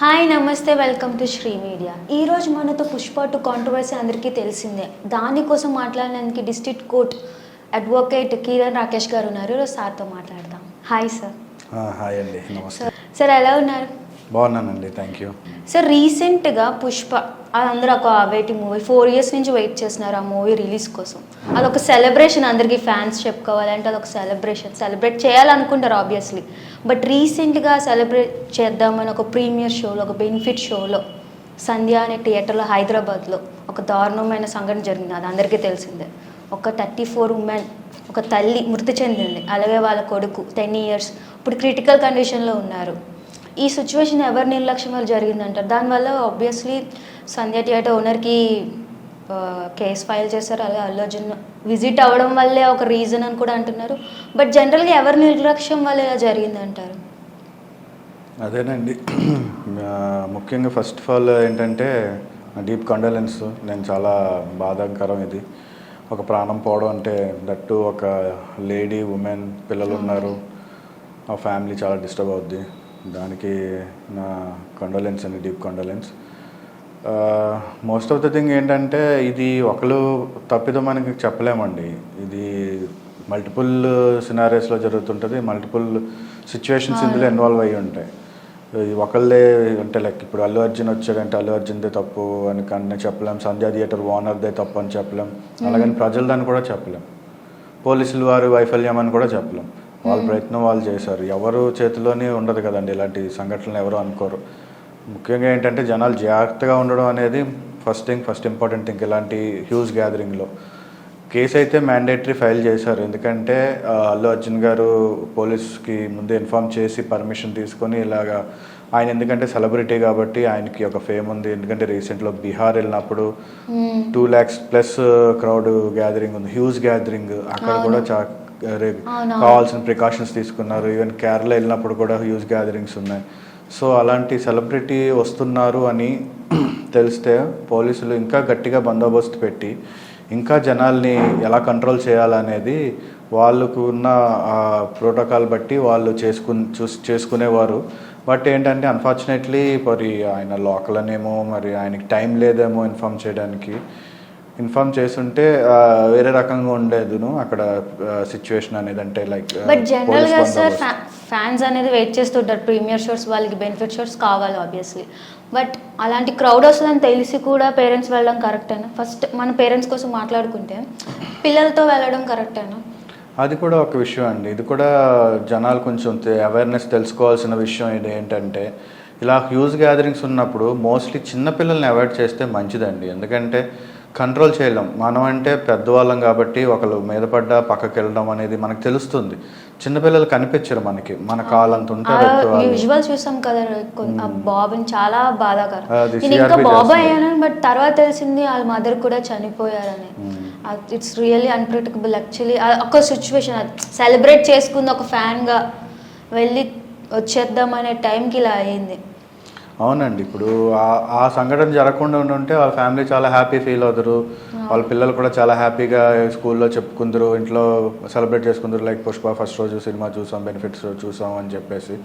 Hi నమస్తే, welcome to Shri media. ఈరోజు మనతో పుష్ప 2 కాంట్రవర్సీ అందరికీ తెలిసిందే. దానికోసం మాట్లాడడానికి district court advocate Kiran Rakesh గారు ఉన్నారు. ఈరోజు సార్తో మాట్లాడదాం. Hi sir. హాయ్ అండి, నమస్తే. సార్ ఎలా ఉన్నారు? బాగున్నానండి, థ్యాంక్ యూ. సార్ రీసెంట్గా పుష్ప అందరూ ఒక వెయిటింగ్ మూవీ 4 years నుంచి వెయిట్ చేస్తున్నారు ఆ మూవీ రిలీజ్ కోసం. అదొక సెలబ్రేషన్, అందరికీ ఫ్యాన్స్ చెప్పుకోవాలంటే అదొక సెలబ్రేట్ చేయాలనుకుంటారు ఆబ్వియస్లీ. బట్ రీసెంట్గా సెలబ్రేట్ చేద్దామని ఒక ప్రీమియర్ షోలో, ఒక బెనిఫిట్ షోలో సంధ్య అనే థియేటర్లో హైదరాబాద్లో ఒక దారుణమైన సంఘటన జరిగింది. అది అందరికీ తెలిసిందే. ఒక 34 ఉమెన్, ఒక తల్లి మృతి చెందింది, అలాగే వాళ్ళ కొడుకు 10 years ఇప్పుడు క్రిటికల్ కండిషన్లో ఉన్నారు. ఈ సిచ్యువేషన్ ఎవరి నిర్లక్ష్యం వల్ల జరిగిందంటారు? దానివల్ల ఆబ్వియస్లీ సంధ్య థియేటర్ ఓనర్కి కేసు ఫైల్ చేశారు, అలాగే అల్లు అర్జున్ విజిట్ అవ్వడం వల్లే ఒక రీజన్ అని కూడా అంటున్నారు. బట్ జనరల్గా ఎవరి నిర్లక్ష్యం వల్ల ఇలా జరిగిందంటారు? అదేనండి, ముఖ్యంగా ఫస్ట్ ఆఫ్ ఆల్ ఏంటంటే డీప్ కండోలెన్స్. నేను చాలా బాధాకరం ఇది. ఒక ప్రాణం పోవడం అంటే దట్టు ఒక లేడీ, ఉమెన్, పిల్లలు ఉన్నారు, ఆ ఫ్యామిలీ చాలా డిస్టర్బ్ అవుద్ది. దానికి నా కండోలెన్స్ అండి, deep condolence. Most of the thing ఏంటంటే ఇది ఒకరు తప్పిదో మనకి చెప్పలేమండి. ఇది మల్టిపుల్ సినారియోస్లో జరుగుతుంటుంది, మల్టిపుల్ సిచ్యువేషన్స్ ఇందులో ఇన్వాల్వ్ అయ్యి ఉంటాయి. ఒకళ్ళే అంటే లైక్ ఇప్పుడు అల్లు అర్జున్ వచ్చాడంటే అల్లు అర్జున్దే తప్పు అని కానీ చెప్పలేం, సంధ్యా థియేటర్ ఓనర్దే తప్పు అని చెప్పలేం, అలాగని ప్రజలదని కూడా చెప్పలేం, పోలీసులు వారి వైఫల్యం అని కూడా చెప్పలేం. వాళ్ళ ప్రయత్నం వాళ్ళు చేశారు, ఎవరు చేతిలోనే ఉండదు కదండి. ఇలాంటి సంఘటనలు ఎవరు అనుకోరు. ముఖ్యంగా ఏంటంటే జనాలు జాగ్రత్తగా ఉండడం అనేది ఫస్ట్ ఇంపార్టెంట్ థింగ్. ఇలాంటి హ్యూజ్ గ్యాదరింగ్లో కేసు అయితే మ్యాండేటరీ ఫైల్ చేశారు. ఎందుకంటే అల్లు అర్జున్ గారు పోలీస్కి ముందే ఇన్ఫామ్ చేసి పర్మిషన్ తీసుకొని ఇలాగా ఆయన, ఎందుకంటే సెలబ్రిటీ కాబట్టి ఆయనకి ఒక ఫేమ్ ఉంది. ఎందుకంటే రీసెంట్లో బీహార్ వెళ్ళినప్పుడు 2 lakhs ప్లస్ క్రౌడ్ గ్యాదరింగ్ ఉంది, హ్యూజ్ గ్యాదరింగ్. అక్కడ కూడా కావాల్సిన ప్రికాషన్స్ తీసుకున్నారు. ఈవెన్ కేరళ వెళ్ళినప్పుడు కూడా హ్యూజ్ గ్యాదరింగ్స్ ఉన్నాయి. సో అలాంటి సెలబ్రిటీ వస్తున్నారు అని తెలిస్తే పోలీసులు ఇంకా గట్టిగా బందోబస్తు పెట్టి ఇంకా జనాల్ని ఎలా కంట్రోల్ చేయాలనేది వాళ్ళకు ఉన్న ప్రోటోకాల్ బట్టి వాళ్ళు చేసుకునేవారు. బట్ ఏంటంటే అన్ఫార్చునేట్లీ మరి ఆయన లోకల్ అనేమో, మరి ఆయనకి టైం లేదేమో ఇన్ఫామ్ చేయడానికి. ఇన్ఫార్మ్ చేస్తుంటే వేరే రకంగా ఉండేదును అక్కడ సిచ్యువేషన్ అనేది. అంటే లైక్ బట్ జనరల్గా సార్ ఫ్యాన్స్ అనేది వెయిట్ చేస్తుంటారు ప్రీమియర్ షోస్, వాళ్ళకి బెనిఫిట్ షోస్ కావాలి ఆబ్వియస్లీ. బట్ అలాంటి క్రౌడ్ వస్తుందని తెలిసి కూడా పేరెంట్స్ వెళ్ళడం కరెక్టేనా? ఫస్ట్ మన పేరెంట్స్ కోసం మాట్లాడుకుంటే పిల్లలతో వెళ్ళడం కరెక్టేనా? అది కూడా ఒక విషయం అండి. ఇది కూడా జనాలు కొంచెం అవేర్నెస్ తెలుసుకోవాల్సిన విషయం. ఇది ఏంటంటే ఇలా హ్యూజ్ గ్యాదరింగ్స్ ఉన్నప్పుడు మోస్ట్లీ చిన్నపిల్లల్ని అవాయిడ్ చేస్తే మంచిదండి. ఎందుకంటే కంట్రోల్ చేయలేం. మనం అంటే పెద్దవాళ్ళం కాబట్టి ఒకళ్ళు మీద పడ్డా పక్కకి వెళ్ళడం అనేది మనకు తెలుస్తుంది. చిన్నపిల్లలు కనిపించరు మనకి, మన కాలంత ఉంటారు. విజువల్స్ చూసాం కదా బాబుని, చాలా బాధాకరం. నేను ఇంకా బాబు అయ్యాను, బట్ తర్వాత తెలిసింది వాళ్ళ మదర్ కూడా చనిపోయారని. It's really unpredictable actually. ఒక సిచ్యువేషన్ సెలబ్రేట్ చేసుకుంది, ఒక ఫ్యాన్గా వెళ్ళి వచ్చేద్దాం అనే టైంకి ఇలా అయ్యింది. అవునండి, ఇప్పుడు ఆ సంఘటన జరగకుండా ఉంటే వాళ్ళ ఫ్యామిలీ చాలా హ్యాపీ ఫీల్ అవుతారు. వాళ్ళ పిల్లలు కూడా చాలా హ్యాపీగా స్కూల్లో చెప్పుకుందరు, ఇంట్లో సెలబ్రేట్ చేసుకుందరు. లైక్ పుష్ప ఫస్ట్ రోజు సినిమా చూసాం, బెనిఫిట్స్ చూసాం అని చెప్పేసి.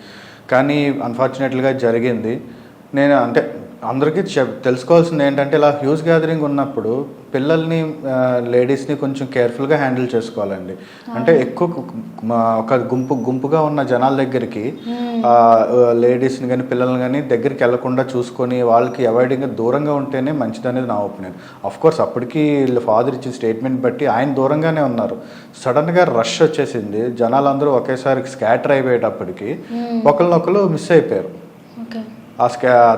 కానీ అన్ఫార్చునేట్గా జరిగింది. నేను అంటే అందరికీ తెలుసుకోవాల్సింది ఏంటంటే ఇలా హ్యూజ్ గ్యాదరింగ్ ఉన్నప్పుడు పిల్లల్ని, లేడీస్ని కొంచెం కేర్ఫుల్గా హ్యాండిల్ చేసుకోవాలండి. అంటే ఎక్కువ ఒక గుంపుగా ఉన్న జనాల దగ్గరికి లేడీస్ని కానీ పిల్లల్ని కానీ దగ్గరికి వెళ్లకుండా చూసుకొని వాళ్ళకి అవాయిడింగ్గా దూరంగా ఉంటేనే మంచిదనేది నా ఒపీనియన్. అఫ్కోర్స్ అప్పటికి ఫాదర్ ఇచ్చిన స్టేట్మెంట్ బట్టి ఆయన దూరంగానే ఉన్నారు. సడన్గా రష్ వచ్చేసింది, జనాలందరూ ఒకేసారి స్కాటర్ అయిపోయేటప్పటికి ఒకరినొకరు మిస్ అయిపోయారు. ఆ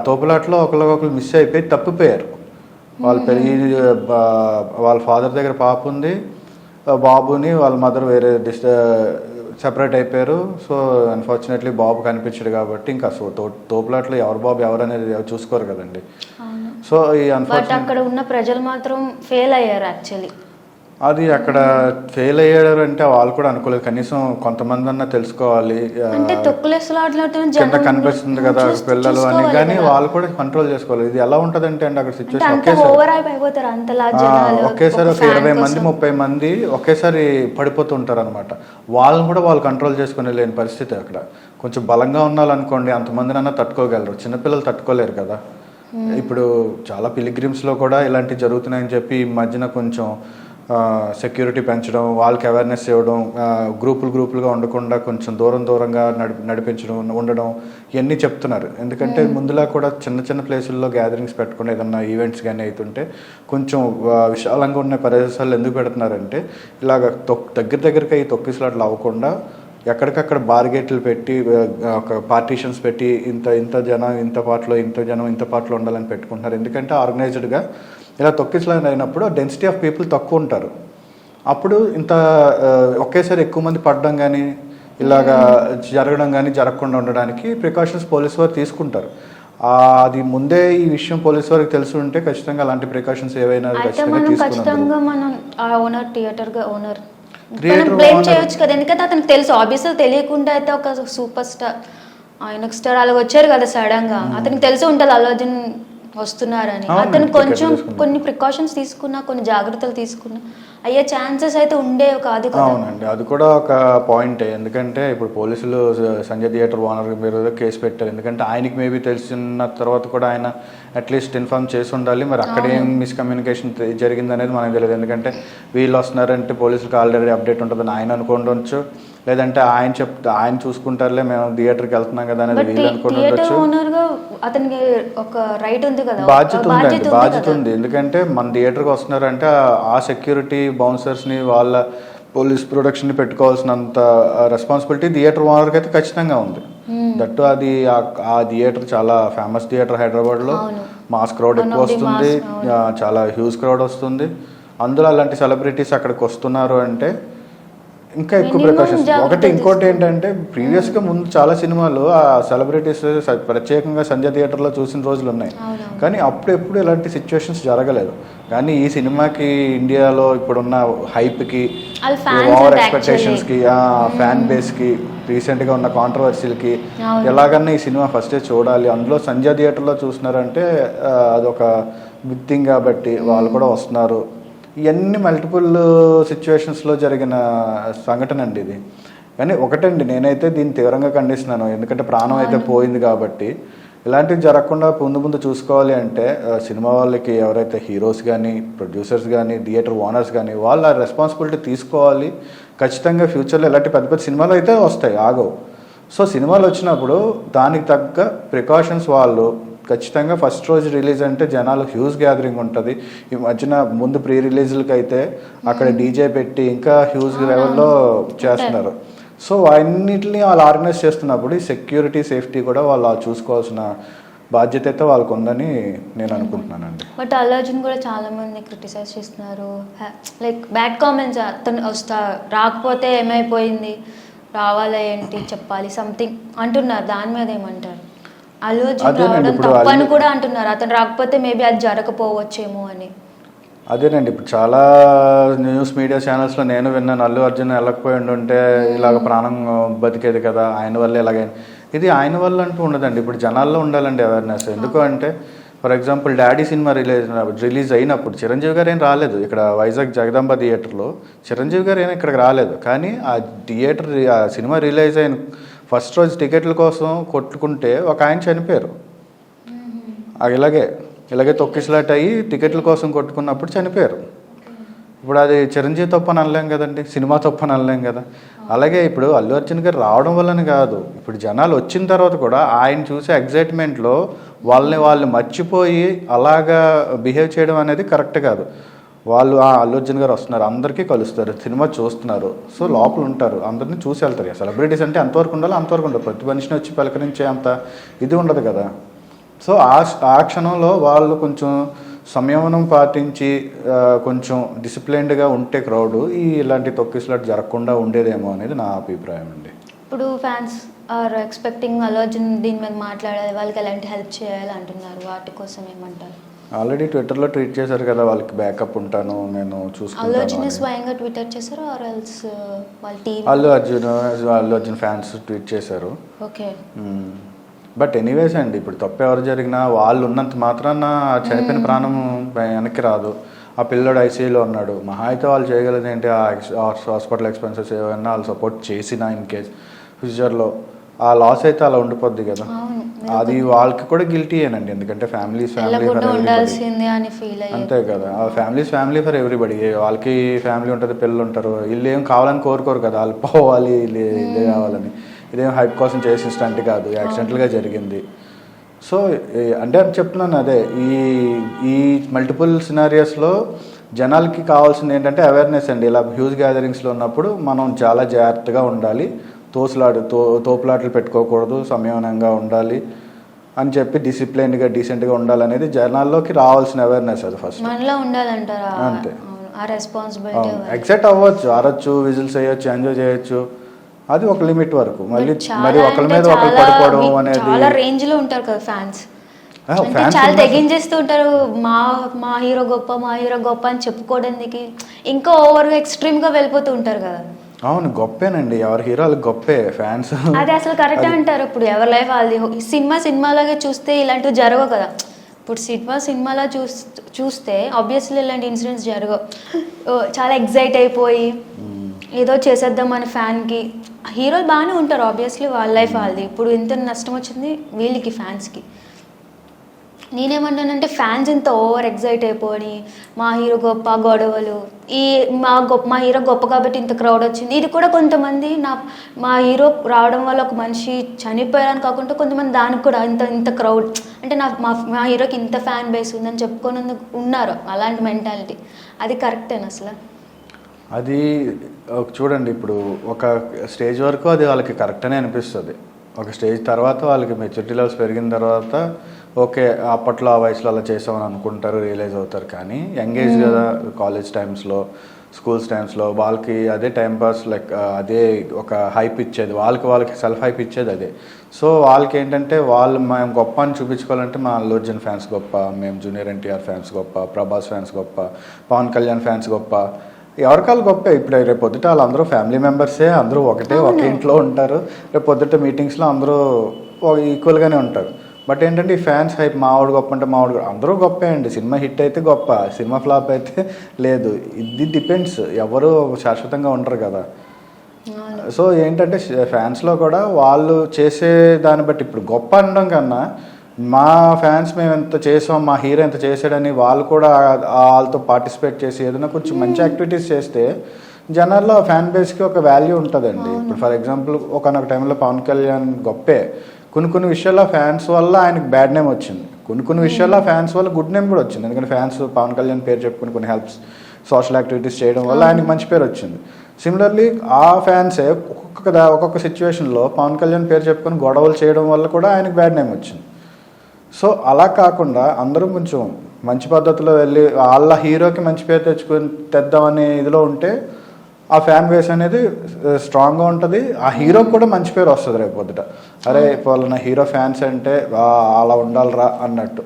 తోపులాట్లో ఒకరికొకరు మిస్ అయిపోయి తప్పిపోయారు. వాళ్ళ ఫాదర్ దగ్గర పాప ఉంది, బాబుని వాళ్ళ మదర్ వేరే సెపరేట్ అయిపోయారు. సో అన్ఫార్చునేట్లీ బాబు కనిపించాడు కాబట్టి ఇంకా తోపులాట్లో ఎవరు బాబు ఎవరు అనేది చూసుకోరు కదండి. సో ఈ అక్కడ ఉన్న ప్రజలు మాత్రం ఫెయిల్ అయ్యారు యాక్చువల్లీ. అది అక్కడ ఫెయిల్ అయ్యారు అంటే వాళ్ళు కూడా అనుకోలేదు, కనీసం కొంతమంది అన్నా తెలుసుకోవాలి, అంటే తొక్కులేసలాటలాట కింద కనిపిస్తుంది కదా పిల్లలు అని, కానీ వాళ్ళు కూడా కంట్రోల్ చేసుకోవాలి. ఇది ఎలా ఉంటదంటే అండి అక్కడ సిచ్యువేషన్ ఒకేసారి ఒక 20 మంది 30 మంది ఒకేసారి పడిపోతుంటారు అనమాట. వాళ్ళని కూడా వాళ్ళు కంట్రోల్ చేసుకునే లేని పరిస్థితి అక్కడ. కొంచెం బలంగా ఉన్నారనుకోండి అంతమందినన్నా తట్టుకోగలరు, చిన్నపిల్లలు తట్టుకోలేరు కదా. ఇప్పుడు చాలా పిలిగ్రిమ్స్లో కూడా ఇలాంటివి జరుగుతున్నాయని చెప్పి ఈ మధ్యన కొంచెం సెక్యూరిటీ పెంచడం, వాళ్ళకి అవేర్నెస్ ఇవ్వడం, గ్రూపులుగా ఉండకుండా కొంచెం దూరంగా నడిపించడం ఉండడం, ఇవన్నీ చెప్తున్నారు. ఎందుకంటే ముందులా కూడా చిన్న ప్లేసుల్లో గ్యాదరింగ్స్ పెట్టకుండా ఏదన్నా ఈవెంట్స్ కానీ అవుతుంటే కొంచెం విశాలంగా ఉన్న ప్రదేశాలు ఎందుకు పెడుతున్నారంటే ఇలాగ దగ్గరికి ఈ తొక్కిసలాట్లు అవ్వకుండా ఎక్కడికక్కడ బార్గేట్లు పెట్టి ఒక పార్టీషన్స్ పెట్టి ఇంత జనం ఇంత పాటలో ఉండాలని పెట్టుకుంటున్నారు. ఎందుకంటే ఆర్గనైజ్డ్గా ఇలా తొక్కిసలాట అయినప్పుడు డెన్సిటీ ఆఫ్ పీపుల్ తక్కువ ఉంటారు, అప్పుడు ఒకేసారి ఎక్కువ మంది పడడం కానీ ఇలాగా జరగడం కానీ జరగకుండా ఉండడానికి ప్రికాషన్స్ పోలీసు వారు తీసుకుంటారు. అది ముందే ఈ విషయం పోలీసు వారికి తెలిసి ఉంటే ఖచ్చితంగా అలాంటి ప్రికాషన్స్ ఏవైనా చేయొచ్చు కదా. ఎందుకంటే అతనికి తెలుసు, ఆబ్వియస్గా తెలియకుండా అయితే ఒక సూపర్ స్టార్ ఆయనకు స్టార్ అలాగ వచ్చారు కదా సడన్ గా, అతనికి తెలిసి ఉంటుంది అల్లు అర్జున్ వస్తున్నారని. అతను కొంచెం కొన్ని ప్రికాషన్స్ తీసుకున్నా, కొన్ని జాగ్రత్తలు తీసుకున్నా అయ్యే ఛాన్సెస్ అయితే ఉండేవి కాదు కదా. అవునండి, అది కూడా ఒక పాయింటే. ఎందుకంటే ఇప్పుడు పోలీసులు సంజయ్ థియేటర్ ఓనర్ మీరు కేసు పెట్టారు, ఎందుకంటే ఆయనకి మేబీ తెలిసిన తర్వాత కూడా ఆయన అట్లీస్ట్ ఇన్ఫార్మ్ చేసి ఉండాలి. మరి అక్కడ ఏం మిస్కమ్యూనికేషన్ జరిగింది అనేది మనకు తెలియదు. ఎందుకంటే వీళ్ళు వస్తున్నారంటే పోలీసులకు ఆల్రెడీ అప్డేట్ ఉంటుందని ఆయన అనుకోవచ్చు, లేదంటే ఆయన చూసుకుంటారులే మేము థియేటర్కి వెళ్తున్నాం కదా అనేది వీళ్ళు అనుకుంటుండొచ్చు. అతనికి ఒక రైట్ ఉంది కదా, బాధ్యత ఉంది. ఎందుకంటే మన థియేటర్కి వస్తున్నారంటే ఆ సెక్యూరిటీ బౌన్సర్స్ని వాళ్ళ పోలీస్ ప్రొడక్షన్ని పెట్టుకోవాల్సినంత రెస్పాన్సిబిలిటీ థియేటర్ ఓనర్కి అయితే ఖచ్చితంగా ఉంది. దట్టు అది ఆ థియేటర్ చాలా ఫేమస్ థియేటర్ హైదరాబాద్లో, మాస్ క్రౌడ్ ఎక్కువ వస్తుంది, చాలా హ్యూజ్ క్రౌడ్ వస్తుంది. అందులో అలాంటి సెలబ్రిటీస్ అక్కడికి వస్తున్నారు అంటే ఇంకా ఎక్కువ ప్రికాషన్స్. ఇంకోటి ఏంటంటే ప్రీవియస్గా ముందు చాలా సినిమాలు ఆ సెలబ్రిటీస్ ప్రత్యేకంగా సంజయ్ థియేటర్లో చూసిన రోజులు ఉన్నాయి, కానీ అప్పుడెప్పుడు ఇలాంటి సిచ్యువేషన్స్ జరగలేదు. కానీ ఈ సినిమాకి ఇండియాలో ఇప్పుడున్న హైప్కి, ఓవర్ ఎక్స్పెక్టేషన్స్కి, ఫ్యాన్ బేస్కి, రీసెంట్గా ఉన్న కాంట్రవర్సీలకి ఎలాగన్నా ఈ సినిమా ఫస్టే చూడాలి. అందులో సంజయ్ థియేటర్లో చూస్తున్నారంటే అదొక బిగ్ థింగ్ కాబట్టి వాళ్ళు కూడా వస్తున్నారు. ఇవన్నీ మల్టిపుల్ సిచ్యువేషన్స్లో జరిగిన సంఘటన అండి ఇది. కానీ ఒకటండి, నేనైతే దీన్ని తీవ్రంగా ఖండిస్తున్నాను. ఎందుకంటే ప్రాణం అయితే పోయింది కాబట్టి ఇలాంటివి జరగకుండా ముందు చూసుకోవాలి అంటే సినిమా వాళ్ళకి ఎవరైతే హీరోస్ కానీ, ప్రొడ్యూసర్స్ కానీ, థియేటర్ ఓనర్స్ కానీ వాళ్ళ రెస్పాన్సిబిలిటీ తీసుకోవాలి. ఖచ్చితంగా ఫ్యూచర్లో ఇలాంటి పెద్ద సినిమాలు అయితే వస్తాయి, ఆగవు. సో సినిమాలు వచ్చినప్పుడు దానికి తగ్గ ప్రికాషన్స్ వాళ్ళు ఖచ్చితంగా ఫస్ట్ రోజు రిలీజ్ అంటే జనాలు హ్యూజ్ గ్యాదరింగ్ ఉంటుంది. ఈ మధ్యన ముందు ప్రీ రిలీజ్లకి అయితే అక్కడ డీజే పెట్టి ఇంకా హ్యూజ్ లెవెల్లో చేస్తున్నారు. సో అన్నింటినీ వాళ్ళు ఆర్గనైజ్ చేస్తున్నప్పుడు ఈ సెక్యూరిటీ సేఫ్టీ కూడా వాళ్ళు చూసుకోవాల్సిన బాధ్యత అయితే వాళ్ళకు ఉందని నేను అనుకుంటున్నానండి. బట్ అల్లు అర్జున్ కూడా చాలా మంది క్రిటిసైజ్ చేస్తున్నారు, లైక్ బ్యాడ్ కామెంట్స్. అతను రాకపోతే ఏమైపోయింది, రావాలా ఏంటి చెప్పాలి సంథింగ్ అంటున్నారు. దాని మీద ఏమంటారు? అల్లు అర్జున్ రావడం తప్పని కూడా అంటున్నారు, అతను రాకపోతే మేబీ అది జరగకపోవచ్చేమో అని. అదేనండి, ఇప్పుడు చాలా న్యూస్ మీడియా ఛానల్స్లో నేను విన్నాను, అల్లు అర్జున్ వెళ్ళకపోయి ఉంటే ఇలాగ ప్రాణం బతికేది కదా, ఆయన వల్ల ఇలాగైనా. ఇది ఆయన వల్ల అంటూ ఉండదండి, ఇప్పుడు జనాల్లో ఉండాలండి అవేర్నెస్. ఎందుకు అంటే for example daddy cinema release అయినప్పుడు చిరంజీవి గారు ఏం రాలేదు ఇక్కడ వైజాగ్ జగదాంబ థియేటర్లో. చిరంజీవి గారు ఏమీ ఇక్కడికి రాలేదు, కానీ ఆ థియేటర్ ఆ సినిమా రిలీజ్ అయిన ఫస్ట్ రోజు టికెట్ల కోసం కొట్టుకుంటే ఒక ఆయన చనిపోయారు. ఇలాగే తొక్కిసలాట అయ్యి టికెట్ల కోసం కొట్టుకున్నప్పుడు చనిపోయారు. ఇప్పుడు అది చిరంజీవి తప్పని అనలేం కదండి, సినిమా తప్పని అనలేం కదా. అలాగే ఇప్పుడు అల్లు అర్జున్ గారు రావడం వల్లనే కాదు, ఇప్పుడు జనాలు వచ్చిన తర్వాత కూడా ఆయన చూసే ఎగ్జైట్మెంట్లో వాళ్ళని మర్చిపోయి అలాగా బిహేవ్ చేయడం అనేది కరెక్ట్ కాదు. వాళ్ళు అల్లు అర్జున్ గారు వస్తున్నారు, అందరికీ కలుస్తారు, సినిమా చూస్తున్నారు, సో లోపల ఉంటారు, అందరినీ చూసి వెళ్తారు. సెలబ్రిటీస్ అంటే అంతవరకు ఉండాలి, అంతవరకు ఉండదు. ప్రతి మనిషిని వచ్చి పలకరించే అంత ఇది ఉండదు కదా. సో ఆ క్షణంలో వాళ్ళు కొంచెం సంయమనం పాటించి కొంచెం డిసిప్లైన్డ్గా ఉంటే క్రౌడ్ ఇలాంటి తొక్కిసలాట జరగకుండా ఉండేదేమో అనేది నా అభిప్రాయం అండి. ఇప్పుడు fans are expecting Allu Arjun దీని మీద మాట్లాడాలి, వాళ్ళకి ఎలాంటి హెల్ప్ చేయాలి అంటున్నారు, వాటి కోసం ఏమంటారు? ఆల్రెడీ ట్విట్టర్లో ట్వీట్ చేశారు కదా, వాళ్ళకి బ్యాకప్ ఉంటాను, నేను అల్లు చూసుకుంటాను అర్జున్ అని. స్వయంగా ట్విట్టర్ చేశారు ఆర్ ఎల్స్ వాళ్ళ team? Allu Arjun fans tweet చేశారు. ఓకే. బట్ ఎనీవేస్ అండి, ఇప్పుడు తప్పు ఎవరు జరిగినా వాళ్ళు ఉన్నంత మాత్రాన చనిపోయిన ప్రాణం వెనక్కి రాదు. ఆ పిల్లడు ఐసీయూలో ఉన్నాడు, మహా అయితే వాళ్ళు చేయగలదు ఏంటి, ఆ హాస్పిటల్ ఎక్స్పెన్సెస్ ఏమైనా వాళ్ళు సపోర్ట్ చేసినా ఇన్ కేస్ ఫ్యూచర్లో ఆ లాస్ అయితే అలా ఉండిపోద్ది కదా. అది వాళ్ళకి కూడా గిల్టీయేనండి, ఎందుకంటే ఫ్యామిలీస్ ఫ్యామిలీ ఫర్ ఉండాల్సిందే అని ఫీల్ అయ్యి అంతే కదా. ఆ ఫ్యామిలీ ఫర్ ఎవ్రీబడి, వాళ్ళకి ఫ్యామిలీ ఉంటుంది, పిల్లలు ఉంటారు, వీళ్ళు ఏం కావాలని కోరుకోరు కదా, వాళ్ళు పోవాలి ఇదే కావాలని. ఇదేం హైప్ కోసం చేసిన స్టంట్ కాదు, యాక్సిడెంటల్గా జరిగింది. సో అంటే అని చెప్తున్నాను అదే, ఈ మల్టిపుల్ సినారియోస్లో జనాలకి కావాల్సింది ఏంటంటే అవేర్నెస్ అండి. ఇలా హ్యూజ్ గ్యాదరింగ్స్లో ఉన్నప్పుడు మనం చాలా జాగ్రత్తగా ఉండాలి, తోపులాటలు పెట్టుకోకూడదు, సంయమనంగా ఉండాలి అని చెప్పి డిసిప్లైన్గా డీసెంట్గా ఉండాలనేది జనాల్లోకి రావాల్సిన అవేర్నెస్. అది ఫస్ట్ మనలో ఉండాలంటారా? అంతే. ఆ రెస్పాన్సిబిలిటీ ఎగ్జైట్ అవ్వచ్చు, ఆరొచ్చు, విజిల్స్ వేయొచ్చు, ఎంజాయ్ చేయొచ్చు, అది ఒక లిమిట్ వరకు. మరి ఒకరి మీద ఒకరు పడుకోవడం అనేది చాలా రేంజ్ లో ఉంటారు కదా ఫ్యాన్స్, చాలా తెగించేస్తూ ఉంటారు. మా హీరో గొప్ప అని చెప్పుకోవడానికి ఇంకా ఓవర్ గా ఎక్స్ట్రీమ్ గా వెళ్ళిపోతూ ఉంటారు కదా. అవును, గొప్పేనండి, ఎవరి హీరోలు గొప్పే ఫ్యాన్స్. అది అసలు కరెక్టే అంటారు. ఇప్పుడు ఎవరి లైఫ్ వాళ్ళది. సినిమాలాగే చూస్తే ఇలాంటివి జరగవు కదా. ఇప్పుడు సినిమాలో చూస్తే ఆబ్వియస్లీ ఇలాంటి ఇన్సిడెంట్స్ జరగవు. చాలా ఎగ్జైట్ అయిపోయి ఏదో చేసేద్దాం మన ఫ్యాన్కి. హీరోలు బాగానే ఉంటారు ఆబ్వియస్లీ, వాళ్ళ లైఫ్ వాళ్ళది. ఇప్పుడు ఎంత నష్టం వచ్చింది వీళ్ళకి, ఫ్యాన్స్కి. నేనేమంటానంటే ఫ్యాన్స్ ఇంత ఓవర్ ఎగ్జైట్ అయిపోయి మా హీరో గొప్ప, గొడవలు, మా హీరో గొప్ప కాబట్టి ఇంత క్రౌడ్ వచ్చింది. ఇది కూడా కొంతమంది మా హీరో రావడం వల్ల ఒక మనిషి చనిపోయారని కాకుండా కొంతమంది దానికి కూడా ఇంత క్రౌడ్ అంటే మా హీరోకి ఇంత ఫ్యాన్ బేస్ ఉందని చెప్పుకొని ఉన్నారు. అలాంటి మెంటాలిటీ అది కరెక్టేనా అసలు? అది చూడండి, ఇప్పుడు ఒక స్టేజ్ వరకు అది వాళ్ళకి కరెక్ట్ అనిపిస్తుంది. ఒక స్టేజ్ తర్వాత వాళ్ళకి మెచ్యూరిటీ లెవెల్స్ పెరిగిన తర్వాత ఓకే, అప్పట్లో ఆ వయసులో అలా చేసామని అనుకుంటారు, రియలైజ్ అవుతారు. కానీ యంగ్ ఏజ్ కదా, కాలేజ్ టైమ్స్లో, స్కూల్స్ టైమ్స్లో వాళ్ళకి అదే టైంపాస్, లైక్ అదే ఒక హైప్ ఇచ్చేది, వాళ్ళకి సెల్ఫ్ హైప్ ఇచ్చేది అదే. సో వాళ్ళకి ఏంటంటే మేము గొప్ప అని చూపించుకోవాలంటే మా అల్లు అర్జున్ ఫ్యాన్స్ గొప్ప, మేము జూనియర్ ఎన్టీఆర్ ఫ్యాన్స్ గొప్ప, ప్రభాస్ ఫ్యాన్స్ గొప్ప, పవన్ కళ్యాణ్ ఫ్యాన్స్ గొప్ప, ఎవరికాళ్ళు గొప్పే. ఇప్పుడు రేపు పొద్దుట వాళ్ళందరూ ఫ్యామిలీ మెంబర్సే, అందరూ ఒక ఇంట్లో ఉంటారు. రేపు పొద్దుట మీటింగ్స్లో అందరూ ఈక్వల్గానే ఉంటారు. బట్ ఏంటంటే ఈ ఫ్యాన్స్ హైప్, మావాడు గొప్ప అంటే మావాడు, అందరూ గొప్పే అండి. సినిమా హిట్ అయితే గొప్ప, సినిమా ఫ్లాప్ అయితే లేదు. ఇది డిపెండ్స్, ఎవరు శాశ్వతంగా ఉండరు కదా. సో ఏంటంటే ఫ్యాన్స్లో కూడా వాళ్ళు చేసే దాన్ని బట్టి, ఇప్పుడు గొప్ప అనడం కన్నా మా ఫ్యాన్స్ మేము ఎంత చేసాం, మా హీరో ఎంత చేసాడని వాళ్ళు కూడా వాళ్ళతో పార్టిసిపేట్ చేసి ఏదైనా కొంచెం మంచి యాక్టివిటీస్ చేస్తే జనాల్లో ఫ్యాన్ బేస్కి ఒక వాల్యూ ఉంటుందండి. ఇప్పుడు ఫర్ ఎగ్జాంపుల్ ఒకనొక టైంలో పవన్ కళ్యాణ్ గొప్పే, కొన్ని విషయాల్లో ఫ్యాన్స్ వల్ల ఆయనకు బ్యాడ్ నేమ్ వచ్చింది, కొన్ని విషయాల్లో ఫ్యాన్స్ వల్ల గుడ్ నేమ్ కూడా వచ్చింది. ఎందుకంటే ఫ్యాన్స్ పవన్ కళ్యాణ్ పేరు చెప్పుకుని కొన్ని హెల్ప్స్, సోషల్ యాక్టివిటీస్ చేయడం వల్ల ఆయనకు మంచి పేరు వచ్చింది. సిమిలర్లీ ఆ ఫ్యాన్సే ఒక్కొక్క సిచ్యువేషన్లో పవన్ కళ్యాణ్ పేరు చెప్పుకొని గొడవలు చేయడం వల్ల కూడా ఆయనకు బ్యాడ్ నేమ్ వచ్చింది. సో అలా కాకుండా అందరూ కొంచెం మంచి పద్ధతిలో వెళ్ళి వాళ్ళ హీరోకి మంచి పేరు తెద్దామనే ఇదిలో ఉంటే ఆ ఫ్యాన్ బేస్ అనేది స్ట్రాంగ్గా ఉంటుంది. ఆ హీరోకి కూడా మంచి పేరు వస్తుంది రేపు పొద్దుట. అరే వాళ్ళ నా హీరో ఫ్యాన్స్ అంటే అలా ఉండాలిరా అన్నట్టు.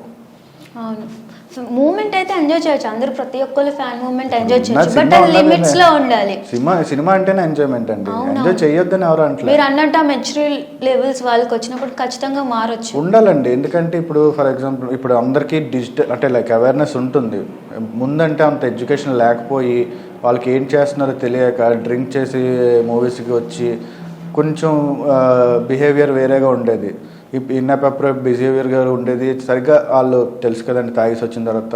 అవును, మూమెంట్ అయితే ఎంజాయ్ చేయొచ్చు, అందరూ ప్రతి ఒక్కరు ఫ్యాన్ మూమెంట్ ఎంజాయ్ చేయొచ్చు, బట్ అది లిమిట్స్ లో ఉండాలి. సినిమా అంటేనే ఎంజాయ్మెంట్ అండి, ఎంజాయ్ చేయొద్దని ఎవరు అంటలేదు. మీరు అన్నట్టు ఆ మెచ్యూరిటీ లెవెల్స్ వాళ్ళకి వచ్చినప్పుడు ఖచ్చితంగా మారొచ్చు, ఉండాలండి. ఎందుకంటే ఇప్పుడు ఫర్ ఎగ్జాంపుల్ ఇప్పుడు అందరికీ డిజిటల్ అంటే లైక్ అవేర్నెస్ ఉంటుంది. ముందంటే అంత ఎడ్యుకేషన్ లేకపోయి వాళ్ళకి ఏం చేస్తున్నారో తెలియక డ్రింక్ చేసి మూవీస్కి వచ్చి కొంచెం బిహేవియర్ వేరేగా ఉండేది. ఇన్నపెప్పుడు బిహేవియర్గా ఉండేది. సరిగ్గా వాళ్ళు తెలుసు కదండి, తాగేసి వచ్చిన తర్వాత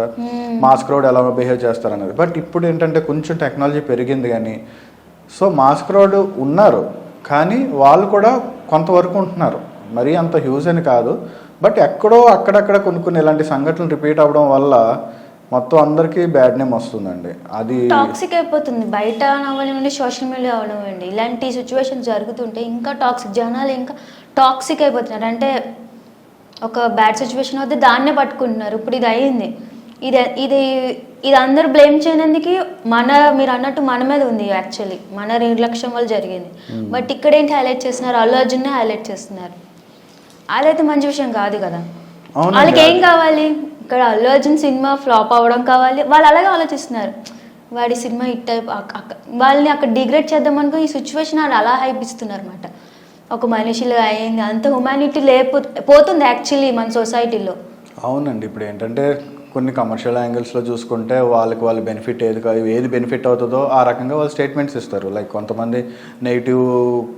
మాస్ క్రౌడ్ ఎలా బిహేవ్ చేస్తారనేది. బట్ ఇప్పుడు ఏంటంటే కొంచెం టెక్నాలజీ పెరిగింది కానీ, సో మాస్ క్రౌడ్ ఉన్నారు కానీ వాళ్ళు కూడా కొంతవరకు ఉంటున్నారు, మరీ అంత హ్యూజ్ అని కాదు. బట్ ఎక్కడో అక్కడక్కడ కొన్ని ఇలాంటి సంఘటనలు రిపీట్ అవ్వడం వల్ల మొత్తం అందరికీ బ్యాడ్ నేమ్ వస్తుందండి. అది టాక్సిక్ అయిపోతుంది. బయట అవ్వనివ్వండి, సోషల్ మీడియా అవ్వనివ్వండి, ఇలాంటి సిచ్యువేషన్ జరుగుతుంటే ఇంకా టాక్సిక్, జనాలు ఇంకా టాక్సిక్ అయిపోతున్నారు. అంటే ఒక బ్యాడ్ సిచ్యువేషన్ అవుతే దాన్నే పట్టుకుంటున్నారు. ఇప్పుడు ఇది అయ్యింది, ఇది అందరూ బ్లేమ్ చేయనందుకు మీరు అన్నట్టు మన మీద ఉంది. యాక్చువల్లీ మన నిర్లక్ష్యం వల్ల జరిగింది. బట్ ఇక్కడ ఏంటి హైలైట్ చేస్తున్నారు, అల్లు అర్జున్నే హైలైట్ చేస్తున్నారు. అదైతే మంచి విషయం కాదు కదా. వాళ్ళకి ఏం కావాలి, ఇక్కడ అల్లు అర్జున్ సినిమా ఫ్లాప్ అవ్వడం కావాలి, వాళ్ళు అలాగే ఆలోచిస్తున్నారు. వాడి సినిమా హిట్ వాళ్ళని అక్కడ డిగ్రేడ్ చేద్దాం అనుకో ఈ సిచ్యువేషన్ వాళ్ళు అలా హైప్ ఇస్తున్నారు అనమాట. ఒక మనిషిలో అయింది అంత హ్యుమానిటీ పోతుంది యాక్చువల్లీ మన సొసైటీలో. అవునండి, ఇప్పుడు ఏంటంటే కొన్ని కమర్షియల్ యాంగిల్స్లో చూసుకుంటే వాళ్ళ బెనిఫిట్ ఏది బెనిఫిట్ అవుతుందో ఆ రకంగా వాళ్ళు స్టేట్మెంట్స్ ఇస్తారు. లైక్ కొంతమంది నెగిటివ్